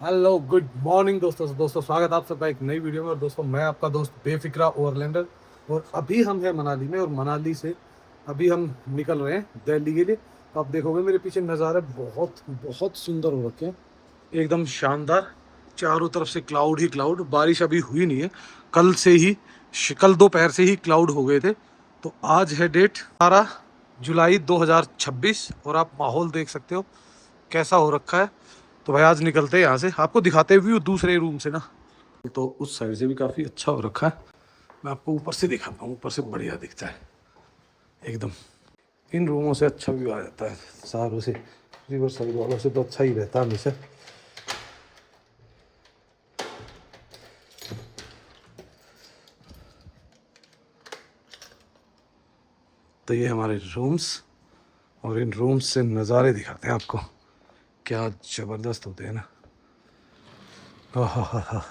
Hello good morning दोस्तों स्वागत है आप सबका एक नई वीडियो में। और दोस्तों मैं आपका दोस्त बेफिक्रा ओवरलैंडर। और अभी हम हैं मनाली में, और मनाली से अभी हम निकल रहे हैं दिल्ली के लिए। तो आप देखोगे मेरे पीछे नज़ारे बहुत बहुत सुंदर हो रखे हैं, एकदम शानदार। चारों तरफ से क्लाउड ही क्लाउड। बारिश अभी हुई नहीं है, कल से ही, कल दोपहर से ही क्लाउड हो गए थे। तो आज है डेट 18 जुलाई 2026, और आप माहौल देख सकते हो कैसा हो रखा है। तो भाई आज निकलते हैं यहाँ से, आपको दिखाते हैं व्यू दूसरे रूम से ना। तो उस साइड से भी काफ़ी अच्छा हो रखा है। मैं आपको ऊपर से दिखाता हूँ, ऊपर से बढ़िया दिखता है एकदम। इन रूमों से अच्छा व्यू आ जाता है, सारों से, रिवर साइड वालों से तो अच्छा ही रहता है हमेशा। तो ये हमारे रूम्स, और इन रूम्स से नज़ारे दिखाते हैं आपको, क्या ज़बरदस्त होते हैं ना। हा।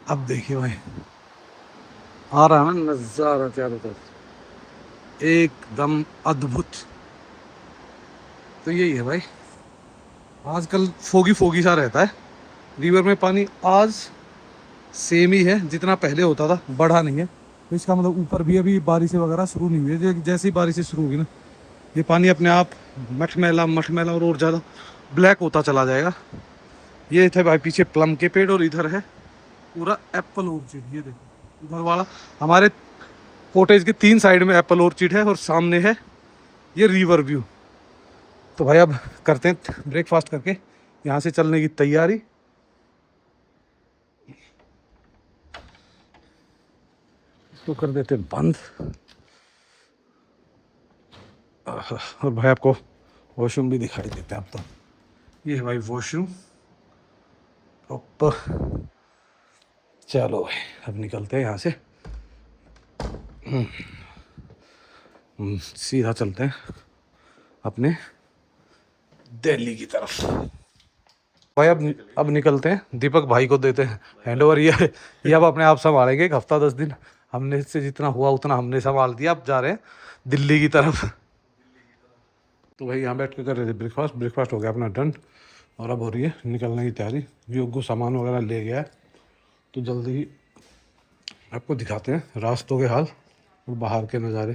अब देखिए भाई, आ रहा है ना नज़ारा चारों तरफ, एकदम अद्भुत। तो यही है भाई, आजकल फोगी फोगी सा रहता है। रिवर में पानी आज सेम ही है जितना पहले होता था, बढ़ा नहीं है। तो इसका मतलब ऊपर भी अभी बारिशें वगैरह शुरू नहीं हुई है। जैसे ही बारिशें शुरू होगी ना, ये पानी अपने आप मठमैला मठमैला और ज़्यादा ब्लैक होता चला जाएगा। ये थे भाई पीछे प्लम के पेड़, और इधर है पूरा एप्पल ऑर्चिड। ये देखो उधर वाला, हमारे कॉटेज के 3 साइड में एप्पल ऑर्चिड है, और सामने है ये रिवर व्यू। तो भाई अब करते हैं ब्रेकफास्ट करके यहाँ से चलने की तैयारी। इसको कर देते हैं बंद। और भाई आपको वॉशरूम भी दिखाई देते हैं अब। तो ये है भाई वॉशरूम प्रॉपर। चलो भाई अब निकलते हैं यहाँ से। सीधा चलते हैं अपने दिल्ली की तरफ। भाई अब निकलते हैं, दीपक भाई को देते हैं हैंड ओवर। ये अब अपने आप संभालेंगे, एक हफ्ता 10 दिन हमने से जितना हुआ उतना हमने संभाल दिया। अब जा रहे हैं दिल्ली की तरफ। तो भाई यहाँ बैठ के कर रहे थे ब्रेकफास्ट। ब्रेकफास्ट हो गया अपना डन, और अब हो रही है निकलने की तैयारी। योग सामान वगैरह ले गया है, तो जल्दी ही आपको दिखाते हैं रास्तों के हाल और बाहर के नज़ारे।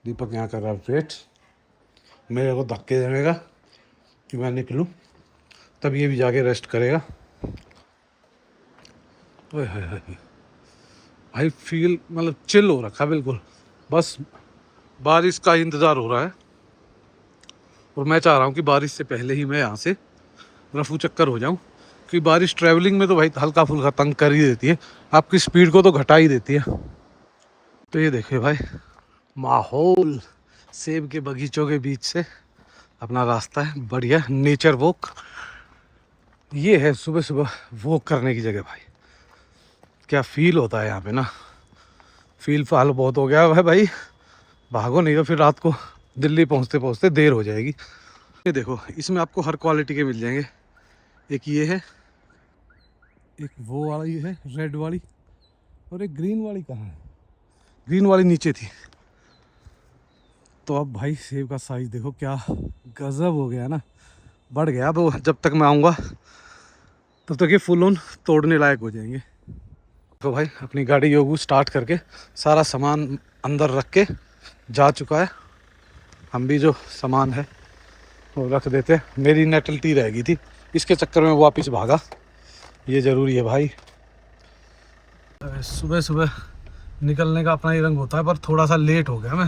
दीपक यहाँ कर रहा है वेट मेरे को धक्के देने का कि मैं निकलूँ, तब ये भी जाके रेस्ट करेगा। ओए भाई फील मतलब चिल हो रखा बिल्कुल। बस बारिश का इंतज़ार हो रहा है, और मैं चाह रहा हूँ कि बारिश से पहले ही मैं यहाँ से रफू चक्कर हो जाऊँ। क्योंकि बारिश ट्रैवलिंग में तो भाई हल्का फुल्का तंग कर ही देती है, आपकी स्पीड को तो घटा ही देती है। तो ये देखिए भाई माहौल, सेब के बगीचों के बीच से अपना रास्ता है, बढ़िया नेचर वॉक। ये है सुबह सुबह वॉक करने की जगह भाई। क्या फील होता है यहाँ पे ना, फील फाल बहुत हो गया है भाई। भागो नहीं तो फिर रात को दिल्ली पहुँचते पहुँचते देर हो जाएगी। ये देखो इसमें आपको हर क्वालिटी के मिल जाएंगे। एक ये है, एक वो वाली है रेड वाली, और एक ग्रीन वाली कहाँ है? ग्रीन वाली नीचे थी। तो अब भाई सेब का साइज देखो क्या गजब हो गया ना, बढ़ गया। अब जब तक मैं आऊँगा तब तक ये फुल ऑन तोड़ने लायक हो जाएंगे। तो भाई अपनी गाड़ी योगू स्टार्ट करके सारा सामान अंदर रख के जा चुका है। हम भी जो सामान है वो रख देते हैं। मेरी नेटलिटी रह गई थी, इसके चक्कर में वापस भागा। ये ज़रूरी है भाई, सुबह सुबह निकलने का अपना ही रंग होता है। पर थोड़ा सा लेट हो गया मैं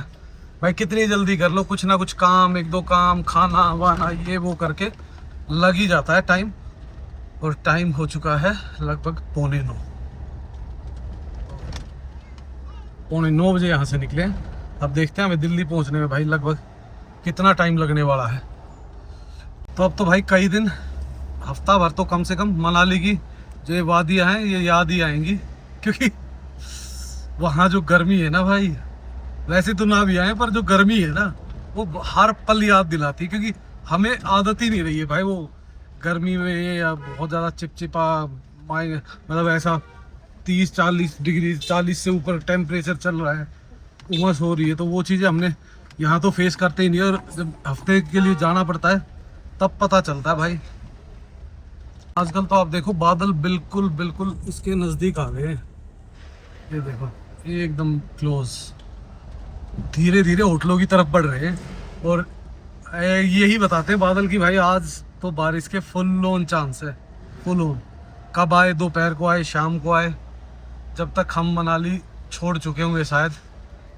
भाई। कितनी जल्दी कर लो कुछ ना कुछ काम, एक दो काम, खाना वाना ये वो करके लग ही जाता है टाइम। और टाइम हो चुका है लगभग 8:45। 8:45 यहाँ से निकले। अब देखते हैं हमें दिल्ली पहुँचने में भाई लगभग कितना टाइम लगने वाला है। तो अब तो भाई कई दिन, हफ्ता भर तो कम से कम मनाली की जो ये वादियाँ हैं ये याद ही आएंगी। क्योंकि वहाँ जो गर्मी है ना भाई, वैसे तो ना भी आए पर जो गर्मी है ना वो हर पल याद दिलाती है। क्योंकि हमें आदत ही नहीं रही है भाई वो गर्मी में, या बहुत ज़्यादा चिपचिपा मतलब ऐसा 30-40 डिग्री, 40 से ऊपर टेम्परेचर चल रहा है, उमस हो रही है। तो वो चीज़ें हमने यहाँ तो फेस करते ही नहीं। और जब हफ्ते के लिए जाना पड़ता है तब पता चलता है भाई आजकल तो आप देखो बादल बिल्कुल बिल्कुल इसके नज़दीक आ गए हैं। ये देखो, ये एकदम क्लोज, धीरे धीरे होटलों की तरफ बढ़ रहे हैं। और यही बताते हैं बादल की भाई आज तो बारिश के फुल ऑन चांस है। फुल ऑन कब आए, दोपहर को आए, शाम को आए, जब तक हम मनाली छोड़ चुके होंगे शायद,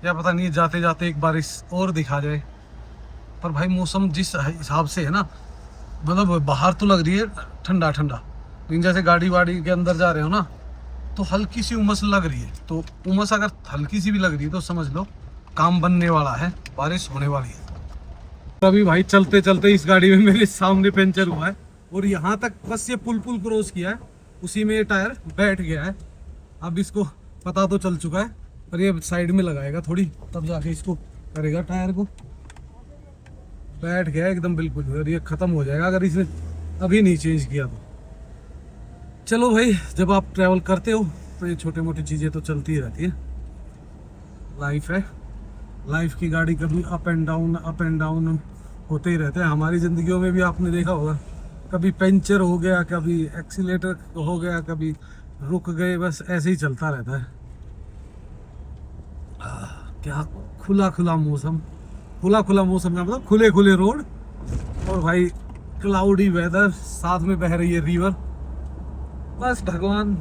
या पता नहीं जाते जाते एक बारिश और दिखा जाए। पर भाई मौसम जिस हिसाब से है ना, मतलब बाहर तो लग रही है ठंडा ठंडा, लेकिन जैसे गाड़ी वाड़ी के अंदर जा रहे हो ना तो हल्की सी उमस लग रही है। तो उमस अगर हल्की सी भी लग रही है तो समझ लो काम बनने वाला है, बारिश होने वाली है। अभी भाई चलते चलते इस गाड़ी में मेरे सामने पंचर हुआ है, और यहाँ तक बस ये पुल क्रॉस किया है, उसी में ये टायर बैठ गया है। अब इसको पता तो चल चुका है, पर ये साइड में लगाएगा थोड़ी, तब जाके इसको करेगा। टायर को बैठ गया एकदम बिल्कुल, और ये ख़त्म हो जाएगा अगर इसने अभी नहीं चेंज किया तो। चलो भाई, जब आप ट्रैवल करते हो तो ये छोटी मोटी चीज़ें तो चलती ही रहती है। लाइफ है, लाइफ की गाड़ी कभी अप एंड डाउन होते ही रहते हैं। हमारी ज़िंदगियों में भी आपने देखा होगा, कभी पंचर हो गया, कभी एक्सीलेटर हो गया, कभी रुक गए, बस ऐसे ही चलता रहता है। क्या खुला खुला मौसम का मतलब खुले खुले रोड, और भाई क्लाउडी वेदर, साथ में बह रही है रिवर। बस भगवान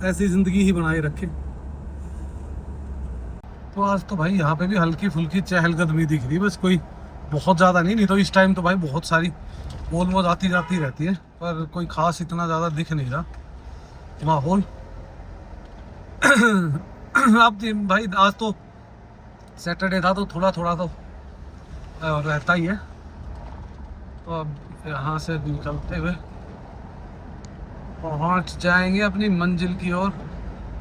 ऐसी ज़िंदगी ही बनाए रखे। तो आज तो भाई यहाँ पे भी हल्की फुल्की चहलकदमी दिख रही है, बस कोई बहुत ज़्यादा नहीं तो इस टाइम तो भाई बहुत सारी ऑलमोस्ट आती जाती रहती है, पर कोई खास इतना ज़्यादा दिख नहीं रहा माहौल। अब भाई आज तो सैटरडे था तो थोड़ा थोड़ा तो रहता ही है। तो अब यहाँ से निकलते हुए पहुँच जाएंगे अपनी मंजिल की ओर।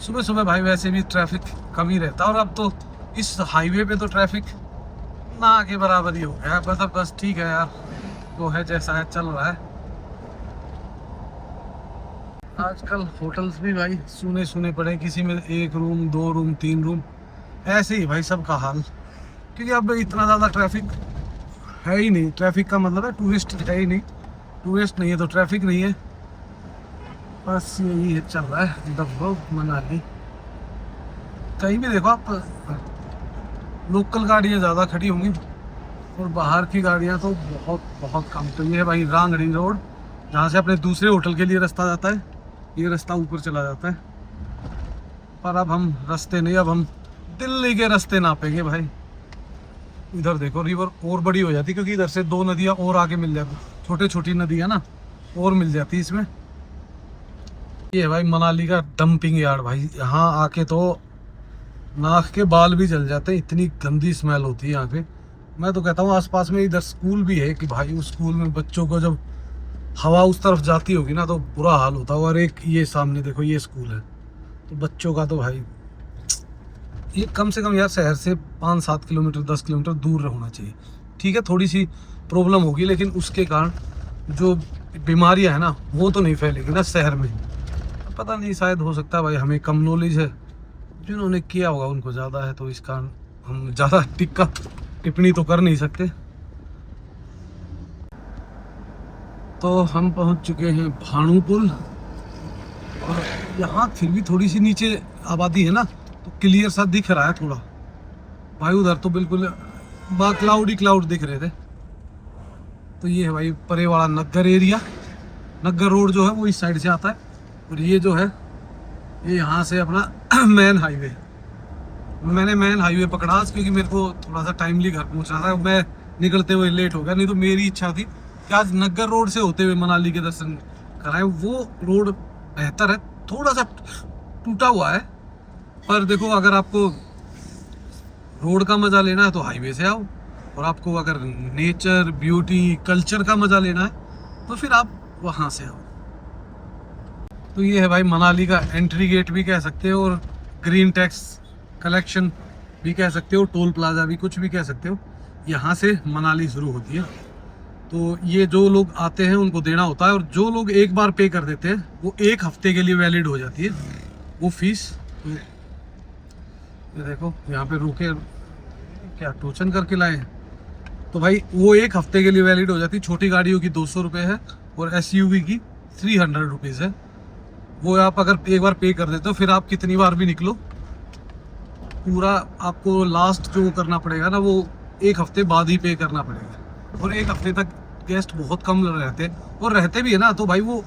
सुबह सुबह भाई वैसे भी ट्रैफिक कम ही रहता है, और अब तो इस हाईवे पे तो ट्रैफिक ना के बराबर ही हो गया। मतलब बस ठीक है यार, जो है जैसा है चल रहा है। आजकल होटल्स भी भाई सुने सुने पड़े, किसी में 1 रूम 2 रूम 3 रूम, ऐसे ही भाई सबका हाल। क्योंकि अब इतना ज़्यादा ट्रैफिक है ही नहीं। ट्रैफिक का मतलब है टूरिस्ट है ही नहीं, टूरिस्ट नहीं है तो ट्रैफिक नहीं है। बस यही है चल रहा है लगभग मनाली। कहीं भी देखो आप, लोकल गाड़ियाँ ज़्यादा खड़ी होंगी और बाहर की गाड़ियाँ तो बहुत बहुत कम। तो ये है भाई रांगड़ी रोड, जहाँ से अपने दूसरे होटल के लिए रास्ता जाता है। ये रास्ता ऊपर चला जाता है, पर अब हम रास्ते नहीं, अब हम दिल्ली के रास्ते नापेंगे भाई। इधर देखो रिवर और बड़ी हो जाती, क्योंकि इधर से 2 नदियाँ और आगे मिल जाती, छोटी छोटी नदियाँ ना और मिल जाती इसमें। ये है भाई मनाली का डंपिंग यार्ड। भाई यहाँ आके तो नाक के बाल भी जल जाते हैं, इतनी गंदी स्मेल होती है यहाँ पे। मैं तो कहता हूँ आसपास में इधर स्कूल भी है कि भाई उस स्कूल में बच्चों को जब हवा उस तरफ जाती होगी ना तो बुरा हाल होता है। और एक ये सामने देखो ये स्कूल है, तो बच्चों का तो भाई ये कम से कम यार शहर से 5-7 किलोमीटर 10 किलोमीटर दूर होना चाहिए। ठीक है थोड़ी सी प्रॉब्लम होगी, लेकिन उसके कारण जो बीमारियां है ना वो तो नहीं फैलेगी ना शहर में। पता नहीं, शायद हो सकता है भाई हमें कम नॉलेज है, जिन्होंने किया होगा उनको ज़्यादा है, तो इस कारण हम ज़्यादा टिप्पणी तो कर नहीं सकते। तो हम पहुंच चुके हैं भानुपुल, और यहाँ फिर भी थोड़ी सी नीचे आबादी है ना तो क्लियर सा दिख रहा है थोड़ा। भाई उधर तो बिल्कुल क्लाउड दिख रहे थे। तो ये है भाई परे वाला नग्गर एरिया। नग्गर रोड जो है वो इस साइड से आता है, और ये जो है ये यहाँ से अपना मेन हाईवे। मैंने मेन हाईवे पकड़ा आज, क्योंकि मेरे को थोड़ा सा टाइमली घर पहुँचना था। मैं निकलते हुए लेट हो गया, नहीं तो मेरी इच्छा थी कि आज नग्गर रोड से होते हुए मनाली के दर्शन कराएं। वो रोड बेहतर है, थोड़ा सा टूटा हुआ है, पर देखो अगर आपको रोड का मज़ा लेना है तो हाईवे से आओ, और आपको अगर नेचर ब्यूटी कल्चर का मज़ा लेना है तो फिर आप वहाँ से आओ। तो ये है भाई मनाली का एंट्री गेट भी कह सकते हो, और ग्रीन टैक्स कलेक्शन भी कह सकते हो, टोल प्लाजा भी कुछ भी कह सकते हो। यहाँ से मनाली शुरू होती है। तो ये जो लोग आते हैं उनको देना होता है, और जो लोग एक बार पे कर देते हैं वो 1 हफ्ते के लिए वैलिड हो जाती है वो फीस। तो ये देखो यहाँ पे रुके, क्या टोचन करके लाए। तो भाई वो 1 हफ्ते के लिए वैलिड हो जाती है। छोटी गाड़ियों की 200 रुपये है, और SUV की ₹300 है। वो आप अगर एक बार पे कर देते हो फिर आप कितनी बार भी निकलो, पूरा आपको लास्ट जो करना पड़ेगा ना, वो 1 हफ्ते बाद ही पे करना पड़ेगा। और 1 हफ्ते तक गेस्ट बहुत कम रहते हैं, और रहते भी है ना तो भाई वो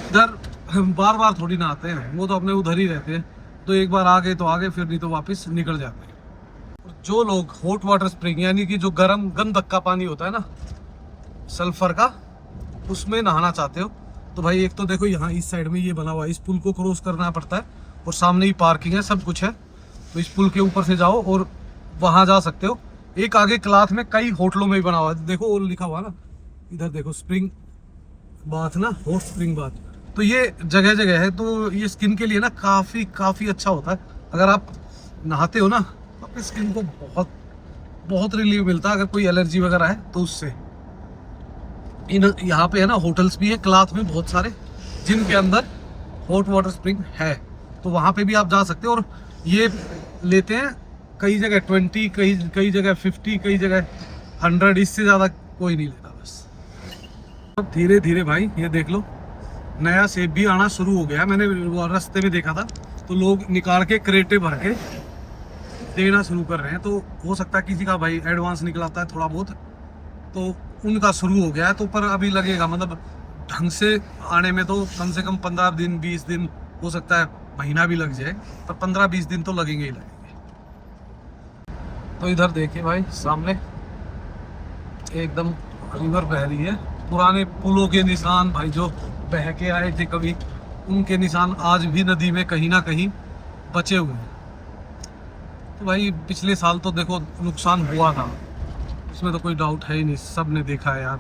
इधर बार बार थोड़ी ना आते हैं, वो तो अपने उधर ही रहते हैं। तो एक बार आ गए तो आ गए, फिर नहीं तो वापस निकल जाते हैं। जो लोग हॉट वाटर स्प्रिंग यानी कि जो गर्म गंधक का पानी होता है ना, सल्फर का, उसमें नहाना चाहते हो तो भाई एक तो देखो यहाँ इस साइड में ये बना हुआ है, इस पुल को क्रॉस करना पड़ता है और सामने ही पार्किंग है, सब कुछ है। तो इस पुल के ऊपर से जाओ और वहाँ जा सकते हो। एक आगे क्लाथ में कई होटलों में भी बना हुआ है, देखो वो लिखा हुआ ना इधर, देखो स्प्रिंग बाथ ना, हॉट स्प्रिंग बाथ। तो ये जगह जगह है, तो ये स्किन के लिए ना काफ़ी अच्छा होता है। अगर आप नहाते हो ना तो आपकी स्किन को बहुत बहुत रिलीफ मिलता है, अगर कोई एलर्जी वगैरह है तो उससे। इन यहाँ पे है ना होटल्स भी है क्लाथ में बहुत सारे, जिनके अंदर हॉट वाटर स्प्रिंग है, तो वहाँ पे भी आप जा सकते हो। और ये लेते हैं कई जगह 20, कई जगह 50, कई जगह 100, इससे ज़्यादा कोई नहीं लेता। बस अब धीरे धीरे भाई ये देख लो, नया सेब भी आना शुरू हो गया। मैंने रास्ते में देखा था तो लोग निकाल के क्रेटे भर के देना शुरू कर रहे हैं। तो हो सकता है किसी का भाई एडवांस निकलाता है थोड़ा बहुत, तो उनका शुरू हो गया है। तो पर अभी लगेगा, मतलब ढंग से आने में तो कम से कम 15 दिन 20 दिन, हो सकता है महीना भी लग जाए, पर 15-20 दिन तो लगेंगे ही लगेंगे। तो इधर देखिए भाई सामने एकदम रिवर बह रही है, पुराने पुलों के निशान भाई जो बह के आए थे कभी, उनके निशान आज भी नदी में कहीं ना कहीं बचे हुए हैं। तो भाई पिछले साल तो देखो नुकसान हुआ था, इसमें तो कोई डाउट है ही नहीं, सब ने देखा है यार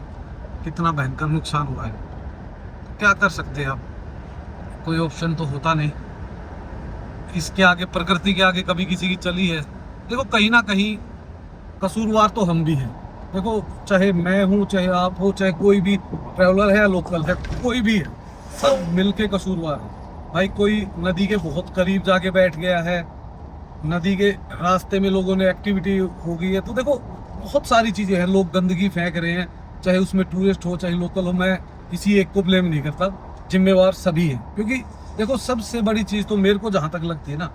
कितना भयंकर नुकसान हुआ है। तो क्या कर सकते हैं आप, कोई ऑप्शन तो होता नहीं। इसके आगे, प्रकृति के आगे कभी किसी की चली है। देखो कहीं ना कहीं कसूरवार तो हम भी हैं। देखो चाहे मैं हूँ, चाहे आप हो, चाहे कोई भी ट्रैवलर है या लोकल है, कोई भी है, सब मिलके कसूरवार है भाई। कोई नदी के बहुत करीब जाके बैठ गया है, नदी के रास्ते में लोगों ने एक्टिविटी हो गई है, तो देखो बहुत सारी चीज़ें हैं। लोग गंदगी फेंक रहे हैं, चाहे उसमें टूरिस्ट हो चाहे लोकल हो, मैं किसी एक को ब्लेम नहीं करता, जिम्मेवार सभी हैं। क्योंकि देखो सबसे बड़ी चीज़ तो मेरे को जहाँ तक लगती है ना,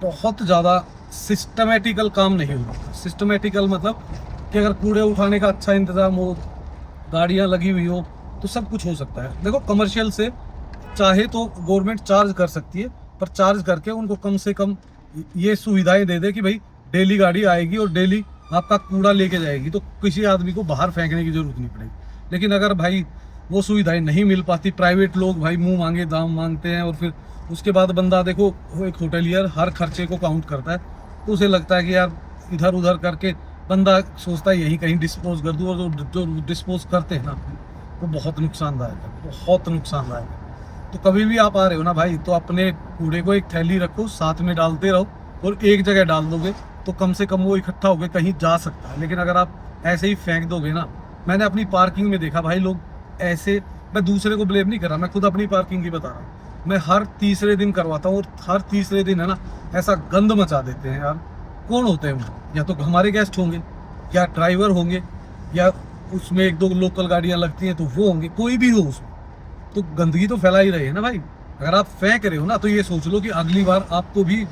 बहुत ज़्यादा सिस्टमेटिकल काम नहीं होता। सिस्टमेटिकल मतलब कि अगर कूड़े उठाने का अच्छा इंतज़ाम हो, गाड़ियाँ लगी हुई हो, तो सब कुछ हो सकता है। देखो कमर्शियल से चाहे तो गवर्नमेंट चार्ज कर सकती है, पर चार्ज करके उनको कम से कम ये सुविधाएं दे दे कि भाई डेली गाड़ी आएगी और डेली आपका कूड़ा लेके जाएगी, तो किसी आदमी को बाहर फेंकने की जरूरत नहीं पड़ेगी। लेकिन अगर भाई वो सुविधाएं नहीं मिल पाती, प्राइवेट लोग भाई मुंह मांगे दाम मांगते हैं, और फिर उसके बाद बंदा देखो वो एक होटलियर हर खर्चे को काउंट करता है, तो उसे लगता है कि यार इधर उधर करके बंदा सोचता है यही कहीं डिस्पोज कर दूँ, और जो डिस्पोज करते हैं ना वो बहुत नुकसानदायक है, बहुत नुकसानदायक है। तो कभी भी आप आ रहे हो ना भाई, तो अपने कूड़े को एक थैली रखो, साथ में डालते रहो, और एक जगह डाल दोगे तो कम से कम वो इकट्ठा होकर कहीं जा सकता है। लेकिन अगर आप ऐसे ही फेंक दोगे ना, मैंने अपनी पार्किंग में देखा भाई लोग ऐसे, मैं दूसरे को ब्लेम नहीं कर रहा, मैं खुद अपनी पार्किंग की बता रहा हूँ। मैं हर तीसरे दिन करवाता हूँ, और हर तीसरे दिन है ना ऐसा गंद मचा देते हैं यार। कौन होते हैं वो? या तो हमारे गेस्ट होंगे, या ड्राइवर होंगे, या उसमें 1-2 लोकल गाड़ियाँ लगती हैं तो वो होंगे, कोई भी हो उसमें, तो गंदगी तो फैला ही रही है ना भाई। अगर आप फेंक रहे हो ना, तो ये सोच लो कि अगली बार आपको भी,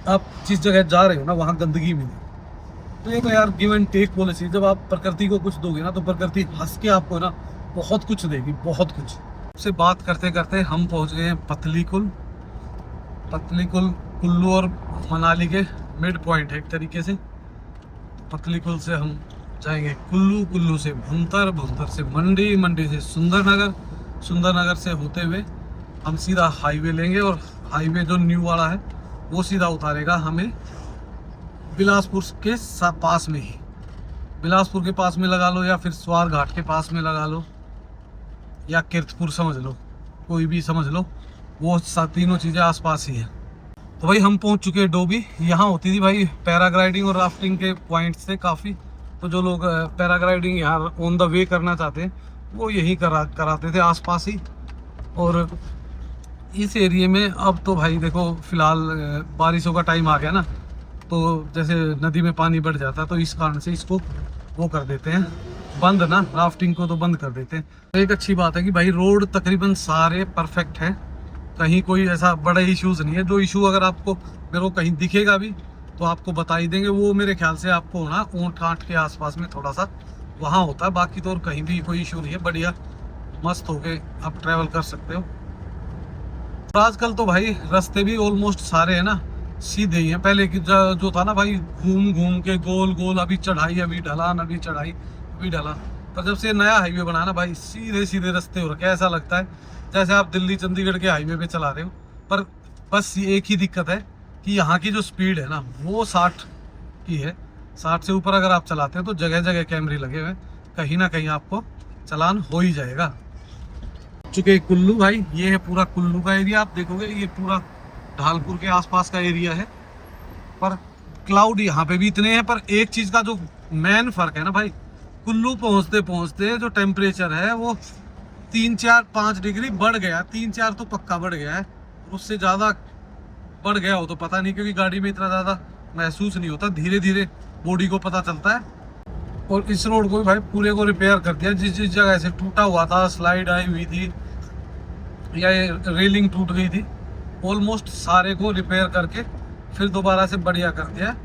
आप जिस जगह जा रहे हो ना वहाँ गंदगी मिले। तो ये तो यार गिव एंड टेक पॉलिसी, जब आप प्रकृति को कुछ दोगे ना तो प्रकृति हंस के आपको ना बहुत कुछ देगी, बहुत कुछ। से बात करते करते हम पहुँच गए हैं पतलीकुल। पतलीकुल कुल्लू और मनाली के मिड पॉइंट है एक तरीके से। पतलीकुल से हम जाएंगे कुल्लू, कुल्लू से भुंतर, भुंतर से मंडी, मंडी से सुंदरनगर, सुंदरनगर से होते हुए हम सीधा हाईवे लेंगे, और हाईवे जो न्यू वाला है वो सीधा उतारेगा हमें बिलासपुर के पास में ही, बिलासपुर के पास में लगा लो, या फिर स्वार घाट के पास में लगा लो, या कीर्तपुर समझ लो, कोई भी समझ लो, वो तीनों चीज़ें आसपास ही है। तो भाई हम पहुंच चुके हैं डोभी। यहाँ होती थी भाई पैराग्लाइडिंग और राफ्टिंग के पॉइंट्स थे काफ़ी, तो जो लोग पैराग्लाइडिंग यहाँ ऑन द वे करना चाहते हैं वो यही कराते थे आसपास ही। और इस एरिए में अब तो भाई देखो फिलहाल बारिशों का टाइम आ गया ना, तो जैसे नदी में पानी बढ़ जाता है, तो इस कारण से इसको वो कर देते हैं, बंद ना, राफ्टिंग को तो बंद कर देते हैं। तो एक अच्छी बात है कि भाई रोड तकरीबन सारे परफेक्ट हैं, कहीं कोई ऐसा बड़ा इश्यूज नहीं है। जो इशू अगर आपको मेरे को कहीं दिखेगा भी तो आपको बता ही देंगे, वो मेरे ख्याल से आपको ना ऊंट आंट के आसपास में थोड़ा सा वहाँ होता है, बाकी तो और कहीं भी कोई इशू नहीं है। बढ़िया मस्त होके आप ट्रैवल कर सकते हो। और आजकल तो भाई रास्ते भी ऑलमोस्ट सारे है ना सीधे ही हैं। पहले की जो था ना भाई, घूम घूम के गोल गोल, अभी चढ़ाई अभी ढलान, अभी चढ़ाई अभी ढलान। पर जब से नया हाईवे बना ना भाई, सीधे सीधे रास्ते हो रखे हैं। ऐसा लगता है जैसे आप दिल्ली चंडीगढ़ के हाईवे पे चला रहे हो। पर बस ये एक ही दिक्कत है कि यहाँ की जो स्पीड है ना वो 60 की है। 60 से ऊपर अगर आप चलाते हैं तो जगह जगह कैमरे लगे हुए हैं, कहीं ना कहीं आपको चालान हो ही जाएगा। चुके कुल्लू भाई, ये है पूरा कुल्लू का एरिया। आप देखोगे ये पूरा ढालपुर के आसपास का एरिया है। पर क्लाउड यहाँ पे भी इतने हैं। पर एक चीज का जो मेन फर्क है ना भाई, कुल्लू पहुंचते पहुंचते जो टेम्परेचर है वो 3-4-5 डिग्री बढ़ गया। 3-4 तो पक्का बढ़ गया है, उससे ज्यादा बढ़ गया हो तो पता नहीं, क्योंकि गाड़ी में इतना ज्यादा महसूस नहीं होता, धीरे धीरे बॉडी को पता चलता है। और इस रोड को भाई पूरे को रिपेयर कर दिया। जिस जिस जगह से टूटा हुआ था, स्लाइड आई हुई थी या ये रेलिंग टूट गई थी, ऑलमोस्ट सारे को रिपेयर करके फिर दोबारा से बढ़िया कर दिया।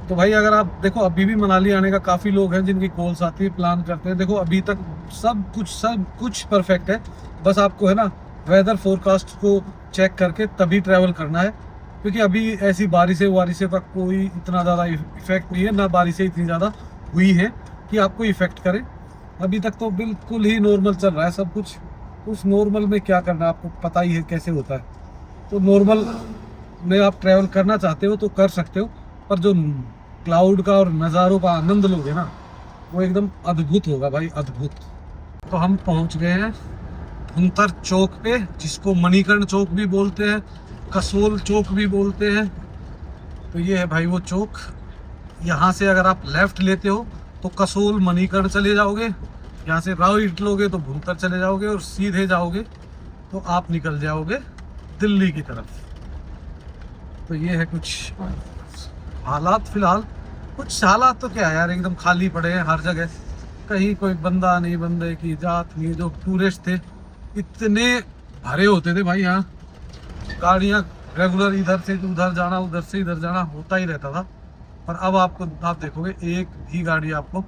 तो भाई अगर आप देखो, अभी भी मनाली आने का काफ़ी लोग हैं जिनकी कॉल्स आती है, प्लान करते हैं। देखो अभी तक सब कुछ परफेक्ट है। बस आपको है ना वेदर फोरकास्ट को चेक करके तभी ट्रैवल करना है, क्योंकि अभी ऐसी बारिशें का कोई इतना ज़्यादा इफेक्ट नहीं है, ना बारिशें इतनी ज़्यादा हुई है कि आपको इफेक्ट करे। अभी तक तो बिल्कुल ही नॉर्मल चल रहा है सब कुछ। उस नॉर्मल में क्या करना है आपको पता ही है कैसे होता है। तो नॉर्मल में आप ट्रैवल करना चाहते हो तो कर सकते हो, पर जो क्लाउड का और नज़ारों का आनंद लोगे ना वो एकदम अद्भुत होगा भाई, अद्भुत। तो हम पहुंच गए हैं भुंतर चौक पे, जिसको मणिकर्ण चौक भी बोलते हैं, कसोल चौक भी बोलते हैं। तो ये है भाई वो चौक। यहाँ से अगर आप लेफ्ट लेते हो तो कसोल मणिकर्ण चले जाओगे, यहाँ से राइट लोगे तो भुंतर चले जाओगे, और सीधे जाओगे तो आप निकल जाओगे दिल्ली की तरफ। तो ये है कुछ हालात फिलहाल। कुछ हालात तो क्या है यार, एकदम खाली पड़े हैं हर जगह, कहीं कोई बंदा नहीं, बंदे की जात नहीं। जो टूरिस्ट थे इतने भरे होते थे भाई, यहाँ गाड़ियाँ रेगुलर इधर से उधर जाना, उधर से इधर जाना होता ही रहता था। पर अब आप देखोगे एक भी गाड़ी आपको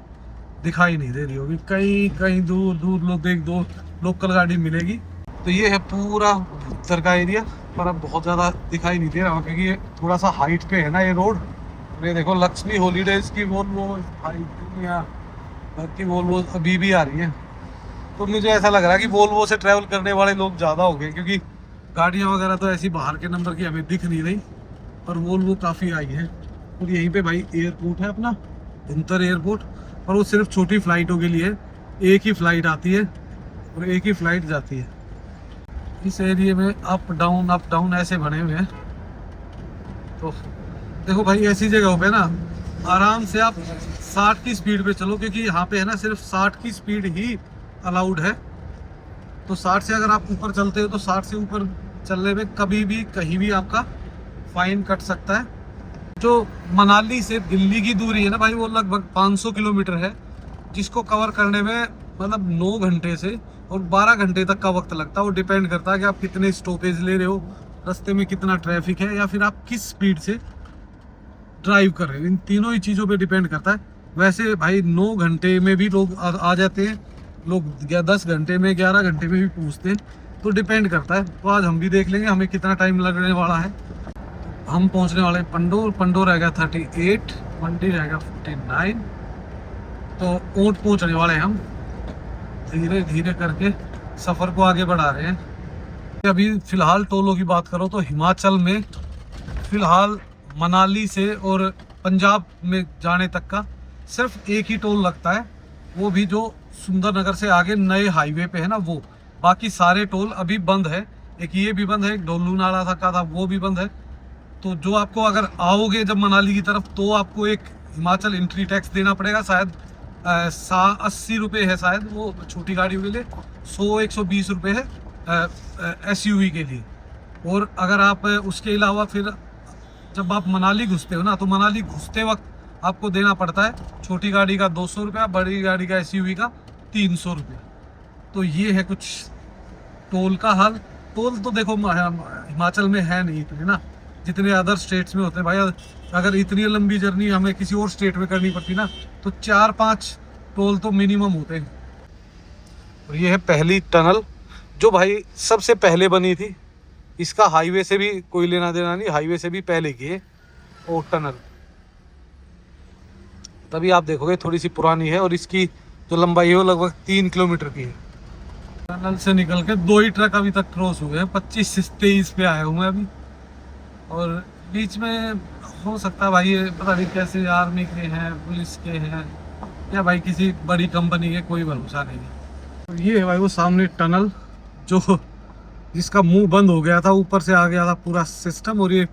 दिखाई नहीं दे रही होगी, कहीं कहीं दूर दूर लोग एक दो लोकल गाड़ी मिलेगी। तो ये है पूरा उत्तर का एरिया, पर अब बहुत ज़्यादा दिखाई नहीं दे रहा, क्योंकि ये थोड़ा सा हाइट पे है ना ये रोड। ये देखो लक्ष्मी हॉलीडेज की वोल्वो की वोल्वो अभी भी आ रही है। तो मुझे ऐसा लग रहा है कि वोल्वो से ट्रैवल करने वाले लोग ज़्यादा हो गए, क्योंकि गाड़ियाँ वगैरह तो ऐसी बाहर के नंबर की हमें दिख नहीं रही, पर वोल्वो काफ़ी आई है। और यहीं पे भाई एयरपोर्ट है अपना, भुंतर एयरपोर्ट। पर वो सिर्फ छोटी फ्लाइटों के लिए, एक ही फ्लाइट आती है और एक ही फ्लाइट जाती है। इस एरिया में अप डाउन ऐसे बने हुए हैं। तो देखो भाई ऐसी जगहों पे ना आराम से आप 60 की स्पीड पे चलो, क्योंकि यहाँ पे है ना सिर्फ 60 की स्पीड ही अलाउड है। तो 60 से अगर आप ऊपर चलते हो तो 60 से ऊपर चलने में कभी भी कहीं भी आपका फाइन कट सकता है। जो मनाली से दिल्ली की दूरी है ना भाई, वो लगभग 500 किलोमीटर है, जिसको कवर करने में मतलब 9 घंटे से और 12 घंटे तक का वक्त लगता है। वो डिपेंड करता है कि आप कितने स्टॉपेज ले रहे हो, रास्ते में कितना ट्रैफिक है, या फिर आप किस स्पीड से ड्राइव कर रहे हो। इन तीनों ही चीज़ों पे डिपेंड करता है। वैसे भाई 9 घंटे में भी लोग आ जाते हैं, लोग 10 घंटे में 11 घंटे में भी पहुँचते हैं। तो डिपेंड करता है। तो आज हम भी देख लेंगे हमें कितना टाइम लगने वाला है। हम पहुंचने वाले हैं पंडोर रहेगा 38, मंडी रहेगा 59। तो ऊँट पहुंचने वाले हैं हम। धीरे धीरे करके सफ़र को आगे बढ़ा रहे हैं। अभी फ़िलहाल टोलों की बात करो तो हिमाचल में फ़िलहाल मनाली से और पंजाब में जाने तक का सिर्फ एक ही टोल लगता है, वो भी जो सुंदरनगर से आगे नए हाईवे पे है ना वो। बाकी सारे टोल अभी बंद है। एक ये भी बंद है, एक डोलू नाला का था वो भी बंद है। तो जो आपको अगर आओगे जब मनाली की तरफ तो आपको एक हिमाचल एंट्री टैक्स देना पड़ेगा, शायद 80 रुपये है शायद वो छोटी गाड़ियों के लिए, 100-120 रुपये है SUV के लिए। और अगर आप उसके अलावा फिर जब आप मनाली घुसते हो ना, तो मनाली घुसते वक्त आपको देना पड़ता है। छोटी गाड़ी का 200 रुपया, बड़ी गाड़ी का SUV का 300 रुपया। तो ये है कुछ टोल का हाल। टोल तो देखो हिमाचल में है नहीं इतने ना, जितने अदर स्टेट्स में होते हैं भाई। अगर इतनी लंबी जर्नी हमें किसी और स्टेट में करनी पड़ती ना, तो 4-5 टोल तो मिनिमम होते हैं। और ये है पहली टनल जो भाई सबसे पहले बनी थी। इसका हाईवे से भी कोई लेना देना नहीं, हाईवे से भी पहले की है वो टनल। तभी आप देखोगे थोड़ी सी पुरानी है, और इसकी जो लंबाई है वो लगभग 3 किलोमीटर की है। टनल से निकल के 2 ही ट्रक अभी तक क्रॉस हुए हैं, 25 से 23 पे आए हुए हैं अभी। और बीच में हो सकता है भाई ये पता नहीं कैसे आर्मी के हैं, पुलिस के हैं, या भाई किसी बड़ी कंपनी के, कोई भरोसा नहीं है। तो ये है भाई वो सामने टनल जो जिसका मुंह बंद हो गया था, ऊपर से आ गया था पूरा सिस्टम, और ये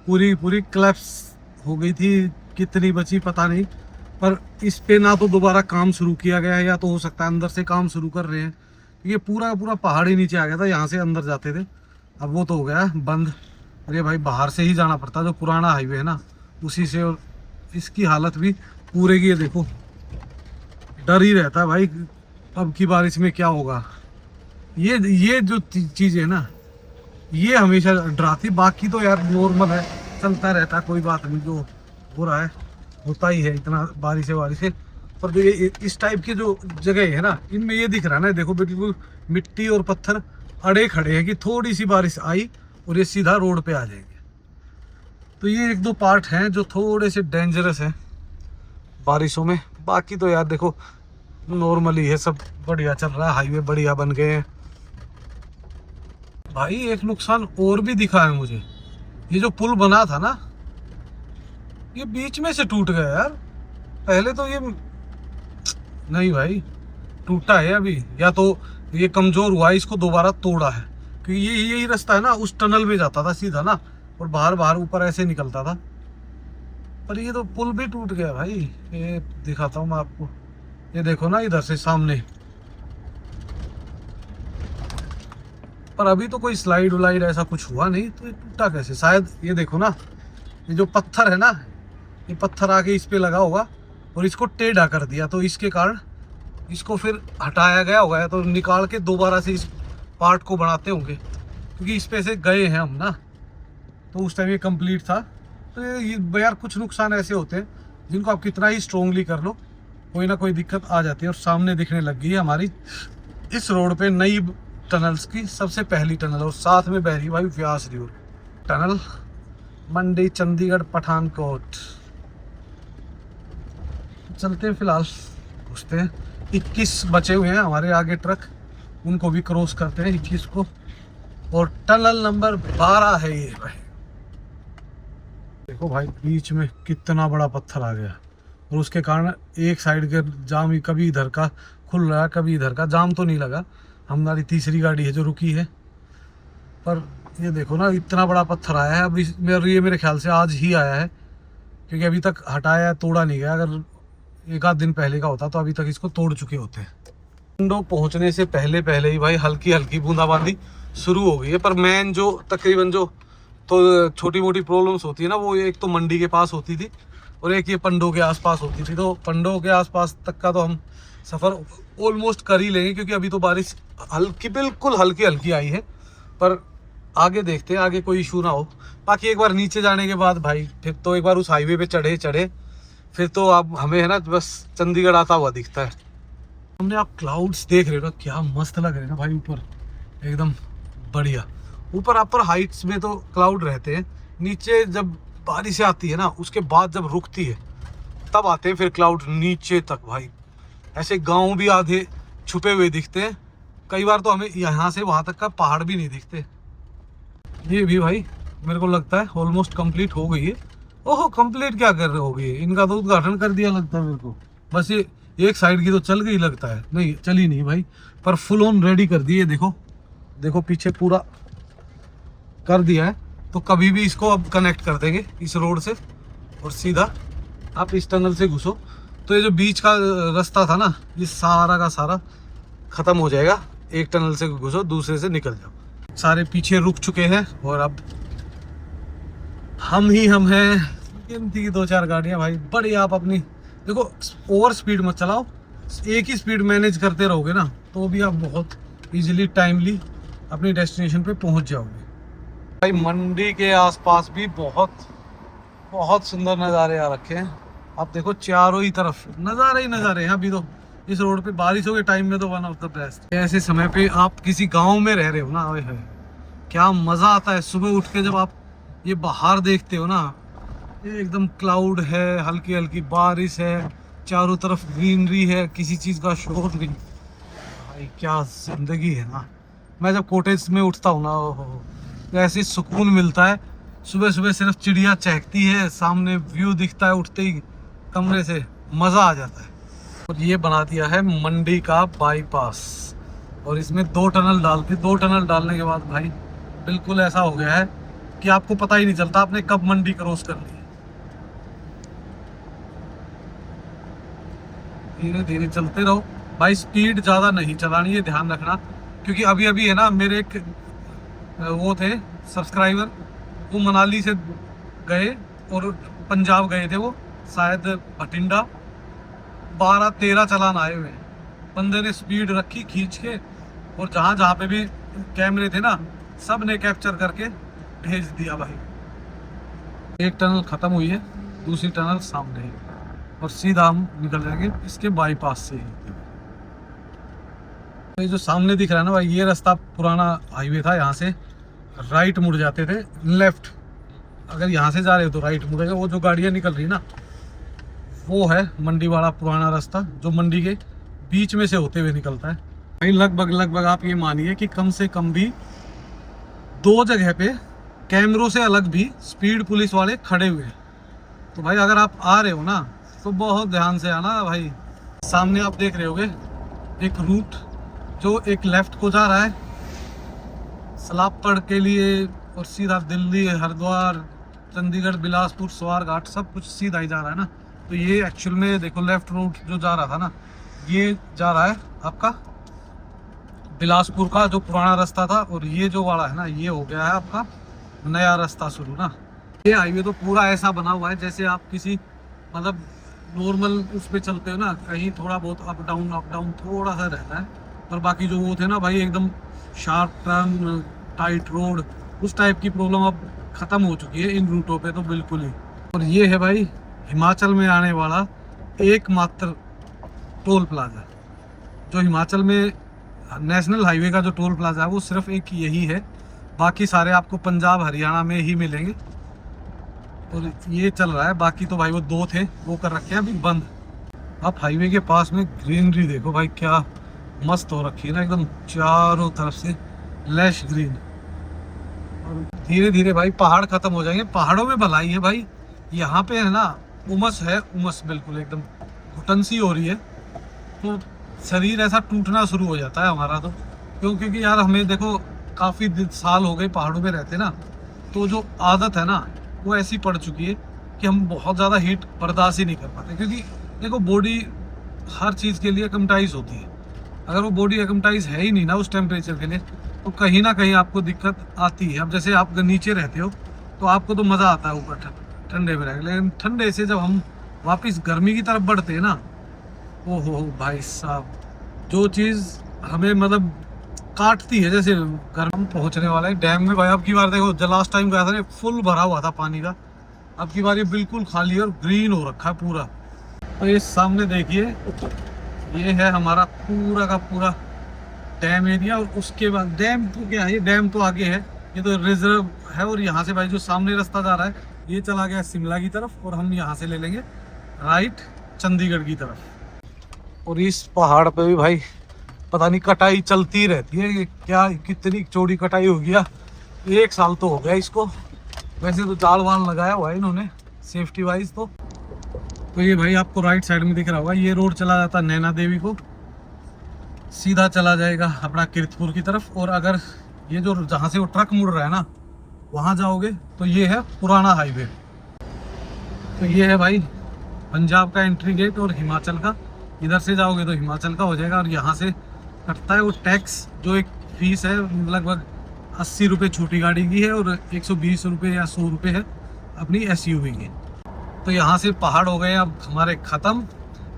पूरी क्लैप्स हो गई थी। कितनी बची पता नहीं, पर इस पे ना तो दोबारा काम शुरू किया गया है, या तो हो सकता है अंदर से काम शुरू कर रहे हैं। ये पूरा पहाड़ ही नीचे आ गया था, यहाँ से अंदर जाते थे, अब वो तो हो गया बंद। अरे भाई बाहर से ही जाना पड़ता, जो पुराना हाईवे है ना उसी से। और इसकी हालत भी पूरे की, ये देखो, डर ही रहता है भाई अब की बारिश में क्या होगा। ये जो चीज़ है ना, ये हमेशा डराती। बाकी तो यार नॉर्मल है, चलता रहता है, कोई बात नहीं। जो हो रहा है होता ही है, इतना बारिश है। पर जो ये इस टाइप की जो जगह है ना, इनमें ये दिख रहा है ना, देखो बिल्कुल मिट्टी और पत्थर अड़े खड़े हैं कि थोड़ी सी बारिश आई और ये सीधा रोड पे आ जाएंगे। तो ये 1-2 पार्ट हैं जो थोड़े से डेंजरस हैं बारिशों में। बाकी तो यार देखो नॉर्मली है, सब बढ़िया चल रहा है, हाईवे बढ़िया बन गए हैं। भाई एक नुकसान और भी दिखा है मुझे, ये जो पुल बना था ना, ये बीच में से टूट गया यार। पहले तो ये नहीं भाई टूटा है अभी, या तो ये कमजोर हुआ है, इसको दोबारा तोड़ा है। क्योंकि यही रास्ता है ना, उस टनल में जाता था सीधा ना, और बाहर ऊपर ऐसे निकलता था। पर ये तो पुल भी टूट गया भाई। ये दिखाता हूँ मैं आपको, ये देखो ना इधर से सामने। पर अभी तो कोई स्लाइड उलाइड ऐसा कुछ हुआ नहीं, तो ये टूटा कैसे? शायद ये देखो ना, ये जो पत्थर है ना, ये पत्थर आके इस पे लगा होगा और इसको टेढ़ा कर दिया, तो इसके कारण इसको फिर हटाया गया होगा, तो निकाल के दोबारा से इस पार्ट को बनाते होंगे। क्योंकि इस पे से गए हैं हम ना, तो उस टाइम ये कंप्लीट था। तो ये यार कुछ नुकसान ऐसे होते हैं जिनको आप कितना ही स्ट्रोंगली कर लो, कोई ना कोई दिक्कत आ जाती है। और सामने दिखने लग गई है हमारी इस रोड पे नई टनल्स की सबसे पहली टनल, और साथ में बह रही भाई व्यास रिवर टनल, मंडी चंडीगढ़ पठानकोट। चलते हैं फिलहाल, घुसते हैं। 21 बचे हुए हैं हमारे आगे ट्रक, उनको भी क्रॉस करते हैं 21 को। और टनल नंबर 12 है ये भाई। देखो भाई बीच में कितना बड़ा पत्थर आ गया, और उसके कारण एक साइड के जाम ही कभी इधर का खुल रहा है, कभी इधर का। जाम तो नहीं लगा, हमारी तीसरी गाड़ी है जो रुकी है। पर ये देखो ना, इतना बड़ा पत्थर आया है। अब ये मेरे ख्याल से आज ही आया है, क्योंकि अभी तक हटाया तोड़ा नहीं गया। अगर 1-आध दिन पहले का होता तो अभी तक इसको तोड़ चुके होते हैं। पंडो पहुंचने से पहले ही भाई हल्की बूंदाबांदी शुरू हो गई है। पर मेन जो तकरीबन जो तो छोटी मोटी प्रॉब्लम्स होती है ना, वो एक तो मंडी के पास होती थी, और एक ये पंडो के आसपास होती थी। तो पंडो के आसपास तक का तो हम सफ़र ऑलमोस्ट कर ही लेंगे, क्योंकि अभी तो बारिश बिल्कुल हल्की आई है। पर आगे देखते हैं, आगे कोई इशू ना हो। बाकी एक बार नीचे जाने के बाद भाई फिर तो एक बार उस हाईवे पे चढ़े फिर तो आप हमें है ना बस चंडीगढ़ आता हुआ दिखता है। हमने आप क्लाउड्स देख रहे हो ना, क्या मस्त लग रहे हैं ना भाई, ऊपर एकदम बढ़िया। ऊपर अपर हाइट्स में तो क्लाउड रहते हैं, नीचे जब बारिश आती है ना उसके बाद जब रुकती है तब आते हैं फिर क्लाउड नीचे तक भाई। ऐसे गांव भी आधे छुपे हुए दिखते हैं, कई बार तो हमें यहाँ से वहाँ तक का पहाड़ भी नहीं दिखते। ये भी भाई मेरे को लगता है ऑलमोस्ट कंप्लीट हो गई है। ओहो कंप्लीट क्या कर रहे हो गई, इनका तो उद्घाटन कर दिया लगता है मेरे को। बस ये एक साइड की तो चल गई लगता है, नहीं चली नहीं भाई, पर फुल ऑन रेडी कर दी है। देखो पीछे पूरा कर दिया है। तो कभी भी इसको अब कनेक्ट कर देंगे इस रोड से, और सीधा आप इस टनल से घुसो तो ये जो बीच का रास्ता था ना, ये सारा का सारा खत्म हो जाएगा। एक टनल से घुसो, दूसरे से निकल जाओ। सारे पीछे रुक चुके हैं और अब हम हैं गिनती की 2-4 गाड़ियां भाई बड़ी। आप अपनी देखो, ओवर स्पीड मत चलाओ, एक ही स्पीड मैनेज करते रहोगे ना तो भी आप बहुत इजीली टाइमली अपनी डेस्टिनेशन पे पहुंच जाओगे। भाई मंडी के आसपास भी बहुत बहुत सुंदर नज़ारे आ रखे हैं। आप देखो चारों ही तरफ नज़ारे ही नज़ारे हैं। अभी तो इस रोड पे बारिशों के टाइम में तो वन ऑफ द बेस्ट। ऐसे समय पे आप किसी गांव में रह रहे हो ना, ओए होए क्या मज़ा आता है। सुबह उठ के जब आप ये बाहर देखते हो ना, ये एकदम क्लाउड है, हल्की हल्की बारिश है, चारों तरफ ग्रीनरी है, किसी चीज़ का शोर नहीं। भाई क्या जिंदगी है ना। मैं जब कॉटेज में उठता हूँ ना, ओहो तो ऐसे सुकून मिलता है। सुबह सुबह सिर्फ चिड़िया चहकती है, सामने व्यू दिखता है, उठते ही कमरे से मज़ा आ जाता है। और ये बना दिया है मंडी का बाईपास, और इसमें 2 टनल डालते, 2 टनल डालने के बाद भाई बिल्कुल ऐसा हो गया है कि आपको पता ही नहीं चलता आपने कब मंडी क्रॉस कर ली। धीरे धीरे चलते रहो भाई, स्पीड ज़्यादा नहीं चलानी है, ध्यान रखना। क्योंकि अभी अभी है ना, मेरे एक वो थे सब्सक्राइबर, वो मनाली से गए और पंजाब गए थे, वो शायद भटिंडा, 12-13 चालान आए हुए हैं। बंदे ने स्पीड रखी खींच के, और जहाँ जहाँ पे भी कैमरे थे ना सब ने कैप्चर करके भेज दिया भाई। एक टनल खत्म हुई है, दूसरी टनल सामने है, और सीधा हम निकल जाएंगे इसके बाईपास से ही। ये जो सामने दिख रहा है ना भाई, ये रास्ता पुराना हाईवे था, यहाँ से राइट मुड़ जाते थे, लेफ्ट अगर यहाँ से जा रहे हो तो राइट मुड़ेगा। वो जो गाड़ियाँ निकल रही ना वो है मंडी वाला पुराना रास्ता, जो मंडी के बीच में से होते हुए निकलता है भाई। लगभग आप ये मानिए कि कम से कम भी 2 जगह पे कैमरों से अलग भी स्पीड पुलिस वाले खड़े हुए हैं। तो भाई अगर आप आ रहे हो ना तो बहुत ध्यान से आना भाई। सामने आप देख रहे होगे एक रूट जो एक लेफ्ट को जा रहा है सलापड़ के लिए, और सीधा दिल्ली, हरिद्वार, चंडीगढ़, बिलासपुर, स्वारघाट सब कुछ सीधा ही जा रहा है ना। तो ये एक्चुअल में देखो लेफ्ट रूट जो जा रहा था ना, ये जा रहा है आपका बिलासपुर का जो पुराना रास्ता था, और ये जो वाला है ना ये हो गया है आपका नया रास्ता शुरू ना। ये हाईवे तो पूरा ऐसा बना हुआ है जैसे आप किसी मतलब नॉर्मल उस पर चलते हो ना, कहीं थोड़ा बहुत अप डाउन थोड़ा सा रहता है, पर बाकी जो वो थे ना भाई एकदम शार्प टर्न, टाइट रोड, उस टाइप की प्रॉब्लम अब ख़त्म हो चुकी है इन रूटों पे तो बिल्कुल ही। और ये है भाई हिमाचल में आने वाला एकमात्र टोल प्लाजा। जो हिमाचल में नेशनल हाईवे का जो टोल प्लाजा है वो सिर्फ एक यही है, बाकी सारे आपको पंजाब हरियाणा में ही मिलेंगे। और ये चल रहा है, बाकी तो भाई वो 2 थे वो कर रखे हैं अभी बंद। आप हाईवे के पास में ग्रीनरी देखो भाई, क्या मस्त हो रखी है ना, एकदम चारों तरफ से लैश ग्रीन। और धीरे धीरे भाई पहाड़ खत्म हो जाएंगे, पहाड़ों में भलाई है भाई। यहाँ पे है ना उमस है, उमस बिल्कुल एकदम घुटन सी हो रही है, तो शरीर ऐसा टूटना शुरू हो जाता है हमारा तो। क्योंकि यार हमें देखो काफ़ी साल हो गए पहाड़ों में रहते ना, तो जो आदत है ना वो ऐसी पड़ चुकी है कि हम बहुत ज़्यादा हीट बर्दाश्त ही नहीं कर पाते। क्योंकि देखो बॉडी हर चीज़ के लिए एक्लेमेटाइज होती है, अगर वो बॉडी एक्लेमेटाइज है ही नहीं ना उस टेम्परेचर के लिए, तो कहीं ना कहीं आपको दिक्कत आती है। अब जैसे आप नीचे रहते हो तो आपको तो मज़ा आता है ऊपर ठंडे में रह, लेकिन ठंडे से जब हम वापस गर्मी की तरफ बढ़ते हैं ना, ओहो भाई साहब जो चीज़ हमें मतलब काटती है, जैसे गर्म पहुंचने वाला है डैम में भाई। अब की बार देखो जब लास्ट टाइम गया था ना फुल भरा हुआ था पानी का, अब की बार ये बिल्कुल खाली और ग्रीन हो रखा है पूरा। तो ये सामने देखिए ये है हमारा पूरा का पूरा डैम एरिया, और उसके बाद डैम तो क्या है, ये डैम तो आगे है, ये तो रिजर्व है। और यहाँ से भाई जो सामने रास्ता जा रहा है ये चला गया शिमला की तरफ, और हम यहाँ से ले लेंगे राइट चंडीगढ़ की तरफ। और इस पहाड़ पे भी भाई पता नहीं कटाई चलती रहती है, ये क्या कितनी चौड़ी कटाई हो गया, 1 साल तो हो गया इसको। वैसे तो जाल वाल लगाया हुआ है इन्होंने सेफ्टी वाइज तो ये भाई आपको राइट साइड में दिख रहा होगा, ये रोड चला जाता है नैना देवी को, सीधा चला जाएगा अपना कीर्तपुर की तरफ। और अगर ये जो जहाँ से वो ट्रक मुड़ रहा है ना वहाँ जाओगे तो ये है पुराना हाईवे। तो ये है भाई पंजाब का एंट्री गेट, और हिमाचल का इधर से जाओगे तो हिमाचल का हो जाएगा। और यहाँ से कटता है वो टैक्स, जो एक फीस है लगभग 80 रुपये छोटी गाड़ी की है, और 120 रुपये या 100 रुपये है अपनी SUV की। तो यहाँ से पहाड़ हो गए हैं अब हमारे ख़त्म,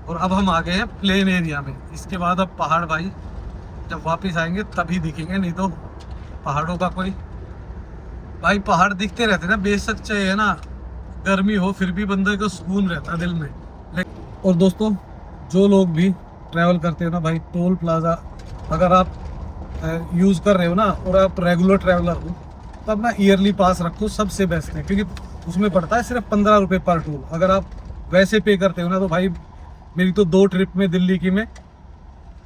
और अब हम आ गए हैं प्लेन एरिया में। इसके बाद अब पहाड़ भाई जब वापस आएंगे तभी दिखेंगे, नहीं तो पहाड़ों का कोई भाई पहाड़ दिखते रहते ना, बेशक चाहे है ना गर्मी हो फिर भी बंदे को सुकून रहता है दिल में। और दोस्तों जो लोग भी ट्रैवल करते हो ना भाई, टोल प्लाजा अगर आप यूज़ कर रहे हो ना और आप रेगुलर ट्रैवलर हो, तब ना ईयरली पास रखो, सबसे बेस्ट है, क्योंकि उसमें पड़ता है सिर्फ 15 रुपये पर टोल। अगर आप वैसे पे करते हो ना तो भाई मेरी तो 2 ट्रिप में दिल्ली की में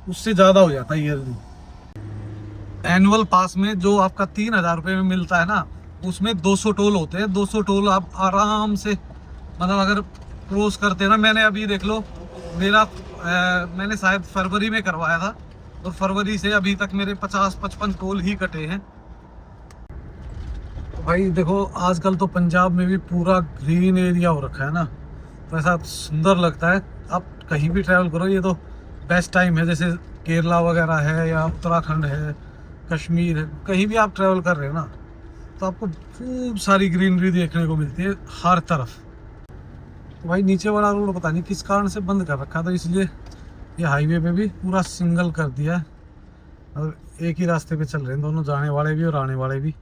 उससे ज़्यादा हो जाता है ईयरली। एनुअल पास में जो आपका 3000 रुपये में मिलता है ना, उसमें 200 टोल होते हैं। 200 टोल आप आराम से मतलब अगर क्रॉस करते हैं ना, मैंने अभी देख लो मेरा मैंने शायद फरवरी में करवाया था, और फरवरी से अभी तक मेरे 50-55 टोल ही कटे हैं। तो भाई देखो आजकल तो पंजाब में भी पूरा ग्रीन एरिया हो रखा है ना, तो ऐसा सुंदर लगता है। आप कहीं भी ट्रैवल करो, ये तो बेस्ट टाइम है। जैसे केरला वगैरह है या उत्तराखंड है, कश्मीर है, कहीं भी आप ट्रैवल कर रहे हो ना तो आपको खूब सारी ग्रीनरी देखने को मिलती है हर तरफ। तो भाई नीचे वाला रोड पता नहीं किस कारण से बंद कर रखा था, इसलिए ये हाईवे पे भी पूरा सिंगल कर दिया है और एक ही रास्ते पे चल रहे हैं दोनों, जाने वाले भी और आने वाले भी।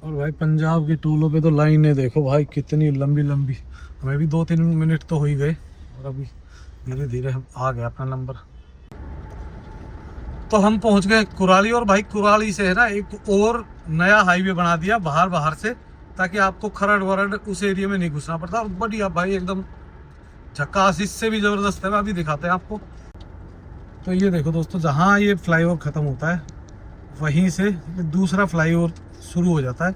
और भाई पंजाब के टोलों पे तो लाइनें देखो भाई कितनी लंबी लंबी। हमें भी 2-3 मिनट तो हो ही गए और अभी धीरे धीरे हम आ गए अपना नंबर। तो हम पहुंच गए कुराली, और भाई कुराली से है ना एक और नया हाईवे बना दिया बाहर से, ताकि आपको खरड़ वरड़ उस एरिया में नहीं घुसना पड़ता। और बढ़िया भाई एकदम झक्कास, इससे भी ज़बरदस्त है, अभी दिखाते हैं आपको। तो ये देखो दोस्तों, जहाँ ये फ्लाईओवर ख़त्म होता है वहीं से दूसरा फ्लाईओवर शुरू हो जाता है।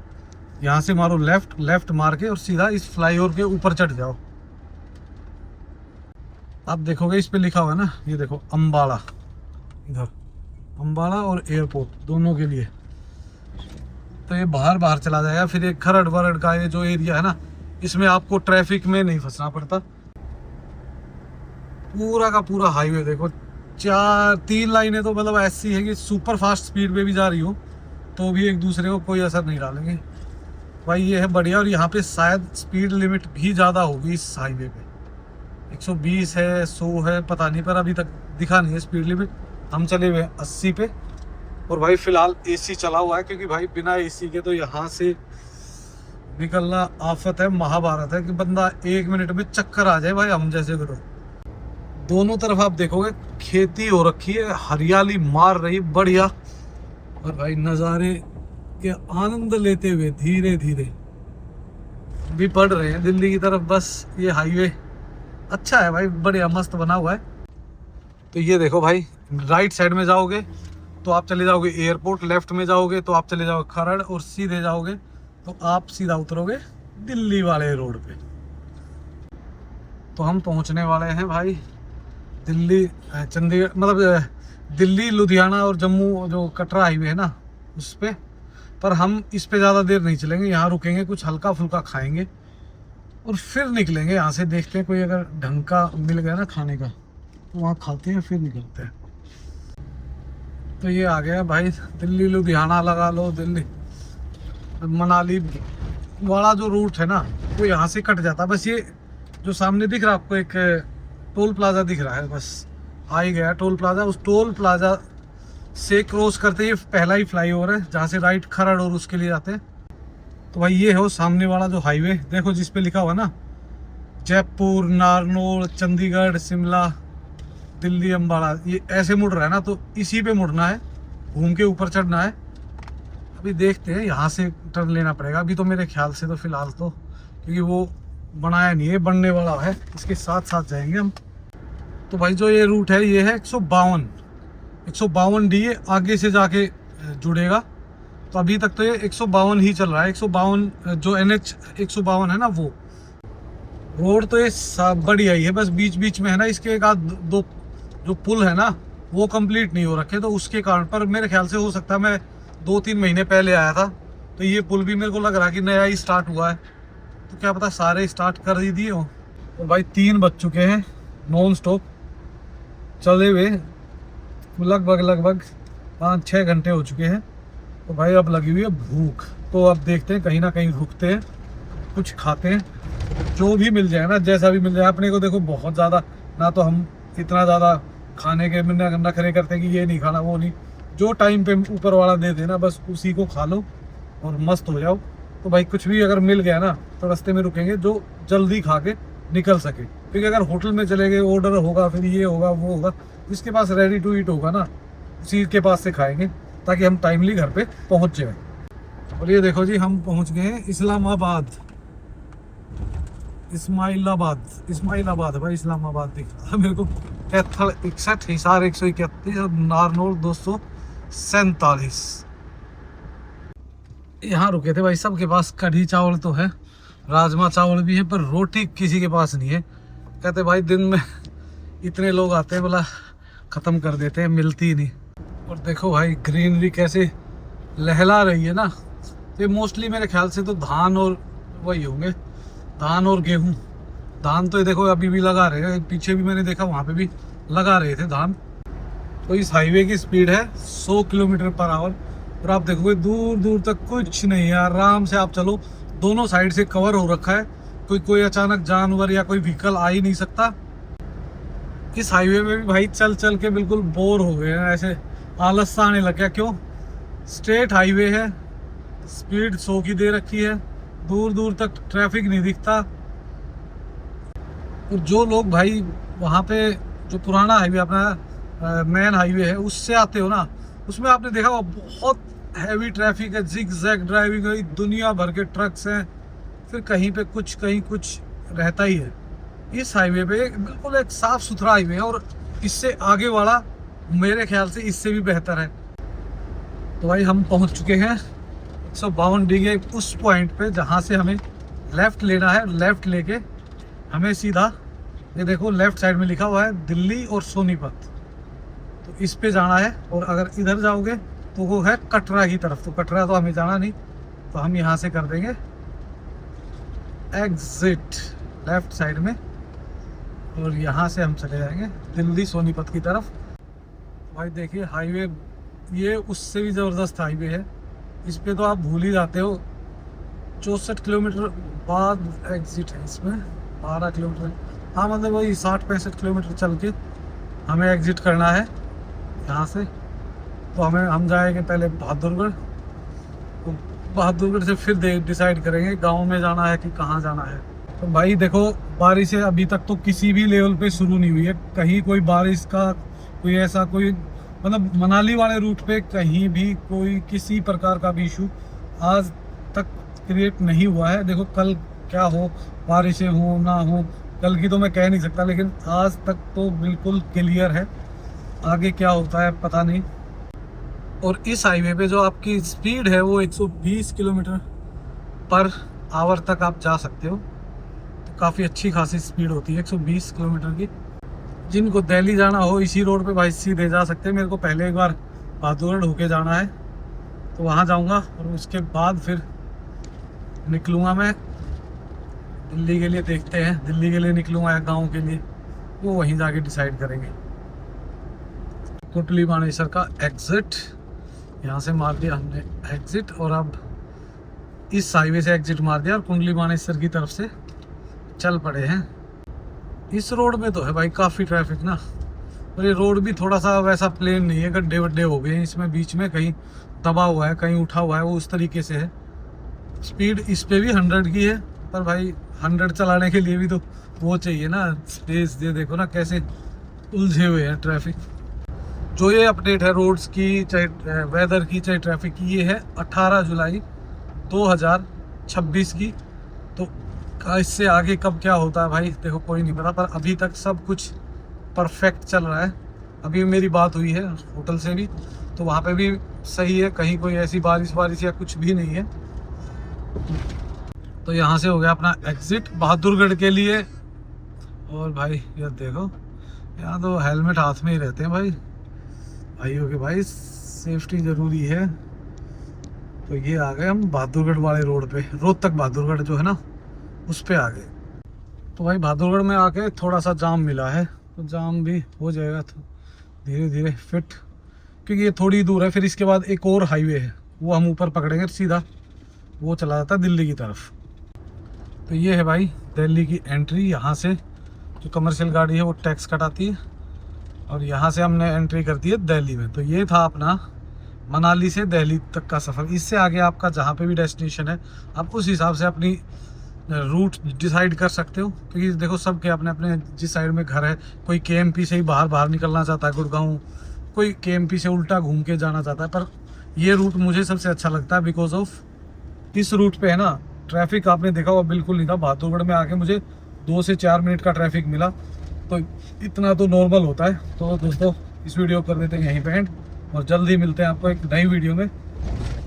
यहाँ से मारो लेफ्ट मार के और सीधा इस फ्लाईओवर के ऊपर चढ़ जाओ। आप देखोगे इस पे लिखा हुआ है ना, ये देखो अम्बाला, इधर अम्बाला और एयरपोर्ट दोनों के लिए। तो ये बाहर चला जाएगा। फिर एक खरड़ वरड़ का ये जो एरिया है ना, इसमें आपको ट्रैफिक में नहीं फंसना पड़ता। पूरा का पूरा हाईवे देखो, 3 लाइनें तो मतलब ऐसी है कि सुपर फास्ट स्पीड पे भी जा रही हो तो भी एक दूसरे को कोई असर नहीं डालेंगे भाई। ये है बढ़िया। और यहाँ पे शायद स्पीड लिमिट भी ज़्यादा होगी इस हाईवे पे, 120 है, 100 है, पता नहीं, पर अभी तक दिखा नहीं है स्पीड लिमिट। हम चले हुए 80 पे, और भाई फिलहाल एसी चला हुआ है, क्योंकि भाई बिना एसी के तो यहाँ से निकलना आफत है, महाभारत है, कि बंदा 1 मिनट में चक्कर आ जाए भाई हम जैसे को। तो दोनों तरफ आप देखोगे खेती हो रखी है, हरियाली मार रही बढ़िया, और भाई नज़ारे के आनंद लेते हुए धीरे धीरे भी बढ़ रहे हैं दिल्ली की तरफ। बस ये हाईवे अच्छा है भाई, बढ़िया मस्त बना हुआ है। तो ये देखो भाई, राइट साइड में जाओगे तो आप चले जाओगे एयरपोर्ट, लेफ्ट में जाओगे तो आप चले जाओगे खरड़, और सीधे जाओगे तो आप सीधा उतरोगे दिल्ली वाले रोड पे। तो हम पहुंचने वाले हैं भाई दिल्ली चंडीगढ़, मतलब दिल्ली लुधियाना और जम्मू जो कटरा हाईवे है ना उस पे। पर हम इस पे ज़्यादा देर नहीं चलेंगे, यहाँ रुकेंगे, कुछ हल्का फुल्का खाएंगे और फिर निकलेंगे यहाँ से। देखते हैं कोई अगर ढंग का मिल गया ना खाने का तो वहाँ खाते हैं, फिर निकलते हैं। तो ये आ गया भाई दिल्ली लुधियाना, लगा लो दिल्ली मनाली वाला जो रूट है ना वो यहाँ से कट जाता है। बस ये जो सामने दिख रहा है आपको एक टोल प्लाजा दिख रहा है, बस आ ही गया टोल प्लाजा। उस टोल प्लाजा से क्रॉस करते ही पहला ही फ्लाईओवर है जहाँ से राइट खरड़ और उसके लिए जाते हैं। तो भाई ये हो सामने वाला जो हाईवे देखो, जिस पे लिखा हुआ ना जयपुर, नारनौल, चंडीगढ़, शिमला, दिल्ली, अम्बाला, ये ऐसे मुड़ रहा है ना, तो इसी पे मुड़ना है, घूम के ऊपर चढ़ना है। अभी देखते हैं, यहाँ से टर्न लेना पड़ेगा अभी तो मेरे ख्याल से, तो फिलहाल तो क्योंकि वो बनाया नहीं है, बनने वाला है, इसके साथ साथ जाएंगे हम। तो भाई जो ये रूट है ये है 152 डी, आगे से जाके जुड़ेगा। तो अभी तक तो ये 152 ही चल रहा है, 152 जो NH 152 है ना वो रोड। तो ये बढ़िया ही है, बस बीच बीच में है ना इसके एक आध दो जो पुल है ना वो कंप्लीट नहीं हो रखे, तो उसके कारण पर मेरे ख्याल से हो सकता है, मैं 2-3 महीने पहले आया था तो ये पुल भी मेरे को लग रहा है कि नया ही स्टार्ट हुआ है, तो क्या पता सारे स्टार्ट कर ही दिए हो। तो भाई 3 बज चुके हैं, नॉन स्टॉप चले हुए लगभग 5-6 घंटे हो चुके हैं। तो भाई अब लगी हुई है भूख, तो अब देखते हैं कहीं ना कहीं रुकते हैं, कुछ खाते हैं। जो भी मिल जाए ना, जैसा भी मिल जाए अपने को, देखो बहुत ज़्यादा ना तो हम इतना ज़्यादा खाने के नखरे करते हैं कि ये नहीं खाना वो नहीं, जो टाइम पे ऊपर वाला दे देना बस उसी को खा लो और मस्त हो जाओ। तो भाई कुछ भी अगर मिल गया ना तो रास्ते में रुकेंगे जो जल्दी खा के निकल सके, क्योंकि अगर होटल में चले गए ऑर्डर होगा फिर ये होगा वो होगा, जिसके पास रेडी टू ईट होगा ना उसी के पास से खाएंगे ताकि हम टाइमली घर पे पहुंच जाए। और ये देखो जी हम पहुंच गए हैं इस्लामाबाद, इस्माइलाबाद है भाई, इस्लामाबाद दिख रहा मेरे को। कैथल 61, हिसार 131 और नारनौल 247। यहाँ रुके थे भाई, सबके पास कढ़ी चावल तो है, राजमा चावल भी है, पर रोटी किसी के पास नहीं है। कहते भाई दिन में इतने लोग आते हैं, बोला ख़त्म कर देते हैं, मिलती ही नहीं। और देखो भाई ग्रीनरी कैसे लहला रही है ना, ये मोस्टली मेरे ख्याल से तो धान और वही होंगे, धान और गेहूं। धान तो ये देखो अभी भी लगा रहे हैं, पीछे भी मैंने देखा वहाँ पे भी लगा रहे थे धान। तो इस हाईवे की स्पीड है 100 किलोमीटर पर आवर, और आप देखोगे दूर दूर तक कुछ नहीं है, आराम से आप चलो, दोनों साइड से कवर हो रखा है, कोई अचानक जानवर या कोई व्हीकल आ ही नहीं सकता। इस हाईवे में भी भाई चल चल के बिल्कुल बोर हो गए हैं, ऐसे आलस सा आने लग गया। क्यों? स्ट्रेट हाईवे है, स्पीड 100 की दे रखी है, दूर दूर तक ट्रैफिक नहीं दिखता। और जो लोग भाई वहाँ पे जो पुराना हाईवे अपना मेन हाईवे है उससे आते हो ना, उसमें आपने देखा होगा बहुत हैवी ट्रैफिक है, जिग जैग ड्राइविंग है, दुनिया भर के ट्रक्स हैं, फिर कहीं पे कुछ कहीं कुछ रहता ही है। इस हाईवे पे बिल्कुल एक साफ सुथरा हाईवे है, और इससे आगे वाला मेरे ख्याल से इससे भी बेहतर है। तो भाई हम पहुंच चुके हैं 152 डिग्री उस पॉइंट पे जहां से हमें लेफ़्ट लेना है। लेफ़्ट लेके हमें सीधा, ये देखो लेफ़्ट साइड में लिखा हुआ है दिल्ली और सोनीपत, तो इस पे जाना है। और अगर इधर जाओगे तो वो है कटरा की तरफ, तो कटरा तो हमें जाना नहीं, तो हम यहाँ से कर देंगे एग्जिट लेफ़्ट साइड में, और यहाँ से हम चले जाएंगे दिल्ली सोनीपत की तरफ। भाई देखिए हाईवे ये उससे भी ज़बरदस्त हाईवे है, इस पे तो आप भूल ही जाते हो। 64 किलोमीटर बाद एग्जिट है इसमें, 12 किलोमीटर, हाँ मतलब वही 60-65 किलोमीटर चल के हमें एग्जिट करना है यहाँ से। तो हम जाएंगे पहले बहादुरगढ़, तो बहादुरगढ़ से फिर डिसाइड करेंगे गाँव में जाना है कि कहाँ जाना है। तो भाई देखो बारिश अभी तक तो किसी भी लेवल पे शुरू नहीं हुई है, कहीं कोई बारिश का कोई ऐसा कोई मतलब मनाली वाले रूट पे कहीं भी कोई किसी प्रकार का भी इशू आज तक क्रिएट नहीं हुआ है। देखो कल क्या हो, बारिशें हो ना हो, कल की तो मैं कह नहीं सकता, लेकिन आज तक तो बिल्कुल क्लियर है, आगे क्या होता है पता नहीं। और इस हाईवे पे जो आपकी स्पीड है वो 120 किलोमीटर पर आवर तक आप जा सकते हो, तो काफ़ी अच्छी खासी स्पीड होती है 120 किलोमीटर की। जिनको दिल्ली जाना हो इसी रोड पे भाई सीधे जा सकते हैं। मेरे को पहले एक बार बहादुरगढ़ होके जाना है, तो वहाँ जाऊँगा और उसके बाद फिर निकलूँगा मैं दिल्ली के लिए। देखते हैं दिल्ली के लिए निकलूँगा या गाँव के लिए, वो वहीं जाके डिसाइड करेंगे। कोटली बानेश्वर का एग्जिट यहाँ से मार दिया हमने एग्जिट, और अब इस हाईवे से एग्जिट मार दिया और कुंडली बानेश्वर की तरफ से चल पड़े हैं। इस रोड में तो है भाई काफ़ी ट्रैफिक ना, और ये रोड भी थोड़ा सा वैसा प्लेन नहीं है, गड्ढे वड्ढे हो गए हैं इसमें, बीच में कहीं दबा हुआ है कहीं उठा हुआ है, वो उस तरीके से है। स्पीड इस पे भी 100 की है, पर भाई 100 चलाने के लिए भी तो वो चाहिए ना स्पेस। ये देखो ना कैसे उलझे हुए हैं ट्रैफिक। जो ये अपडेट है रोड्स की, चाहे वेदर की, चाहे ट्रैफिक की, ये है 18 जुलाई 2026 की। तो इससे आगे कब क्या होता है भाई देखो कोई नहीं पता, पर अभी तक सब कुछ परफेक्ट चल रहा है। अभी मेरी बात हुई है होटल से भी, तो वहाँ पे भी सही है, कहीं कोई ऐसी बारिश या कुछ भी नहीं है। तो यहाँ से हो गया अपना एग्जिट बहादुरगढ़ के लिए। और भाई ये देखो यहाँ तो हेलमेट हाथ में ही रहते हैं भाइयों के, भाई सेफ्टी ज़रूरी है। तो ये आ गए हम बहादुरगढ़ वाले रोड पे, रोहतक बहादुरगढ़ जो है ना उस पे आ गए। तो भाई बहादुरगढ़ में आके थोड़ा सा जाम मिला है, तो जाम भी हो जाएगा तो धीरे धीरे फिट, क्योंकि ये थोड़ी दूर है। फिर इसके बाद एक और हाईवे है, वो हम ऊपर पकड़ेंगे सीधा, वो चला जाता है दिल्ली की तरफ। तो तो ये है भाई दिल्ली की एंट्री। यहाँ से जो कमर्शियल गाड़ी है वो टैक्स कटाती है और यहाँ से हमने एंट्री कर दी है दिल्ली में। तो ये था अपना मनाली से दिल्ली तक का सफ़र। इससे आगे आपका जहाँ पे भी डेस्टिनेशन है आप उस हिसाब से अपनी रूट डिसाइड कर सकते हो, क्योंकि देखो सबके अपने अपने जिस साइड में घर है, कोई केएमपी से ही बाहर निकलना चाहता है गुड़गांव, कोई केएमपी से उल्टा घूम के जाना चाहता है। पर ये रूट मुझे सबसे अच्छा लगता है बिकॉज ऑफ इस रूट पे है ना ट्रैफिक आपने देखा हुआ बिल्कुल नहीं था। बहादुरगढ़ में आके मुझे 2 से 4 मिनट का ट्रैफिक मिला, तो इतना तो नॉर्मल होता है। तो दोस्तों इस वीडियो कर देते हैं यहीं पे एंड और जल्द ही मिलते हैं आपको एक नई वीडियो में।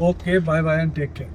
Okay bye bye and take care.